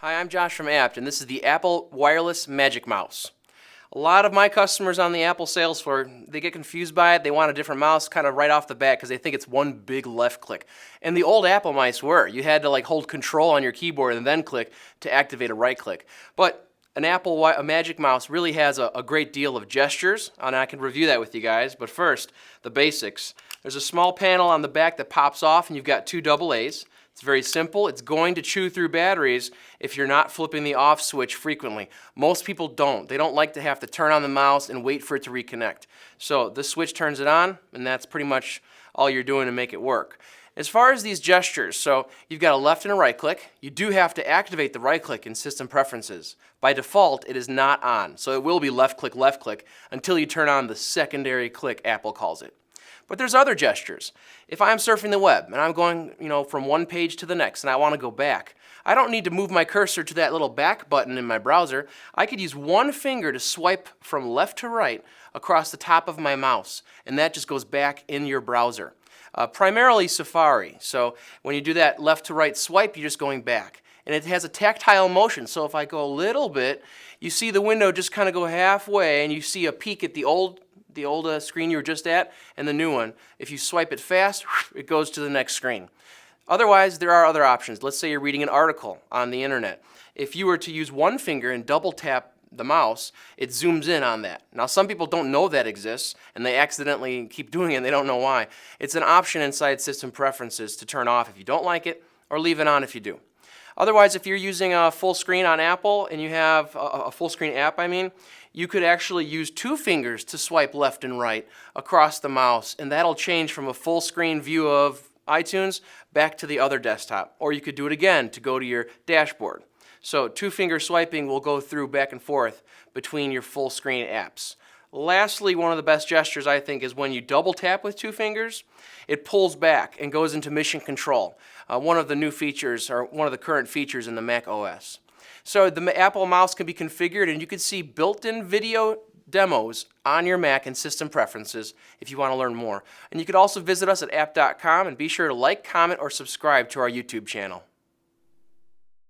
Hi, I'm Josh from Apt, and this is the Apple Wireless Magic Mouse. A lot of my customers on the Apple sales floor, they get confused by it. They want a different mouse kind of right off the bat because they think it's one big left click. And the old Apple mice were. You had to hold control on your keyboard and then click to activate a right click. But a Magic Mouse really has a great deal of gestures, and I can review that with you guys. But first, the basics. There's a small panel on the back that pops off, and you've got two AA's. It's very simple. It's going to chew through batteries if you're not flipping the off switch frequently. Most people don't. They don't like to have to turn on the mouse and wait for it to reconnect. So this switch turns it on, and that's pretty much all you're doing to make it work. As far as these gestures, so you've got a left and a right click. You do have to activate the right click in System Preferences. By default, it is not on, so it will be left click, until you turn on the secondary click, Apple calls it. But there's other gestures. If I'm surfing the web and I'm going, from one page to the next and I want to go back, I don't need to move my cursor to that little back button in my browser. I could use one finger to swipe from left to right across the top of my mouse, and that just goes back in your browser. Primarily Safari, so when you do that left to right swipe, you're just going back. And it has a tactile motion, so if I go a little bit, you see the window just kind of go halfway and you see a peek at the old screen you were just at and the new one. If you swipe it fast, it goes to the next screen. Otherwise, there are other options. Let's say you're reading an article on the internet. If you were to use one finger and double tap the mouse, it zooms in on that. Now, some people don't know that exists, and they accidentally keep doing it and they don't know why. It's an option inside System Preferences to turn off if you don't like it, or leave it on if you do. Otherwise, if you're using a full screen on Apple and you have a full screen app, you could actually use two fingers to swipe left and right across the mouse, and that'll change from a full screen view of iTunes back to the other desktop. Or you could do it again to go to your dashboard. So two-finger swiping will go through back and forth between your full screen apps. Lastly, one of the best gestures I think is when you double tap with two fingers, it pulls back and goes into mission control. One of the new features, or one of the current features in the Mac OS. So the Apple mouse can be configured, and you can see built-in video demos on your Mac in System Preferences if you want to learn more. And you could also visit us at abt.com and be sure to like, comment, or subscribe to our YouTube channel.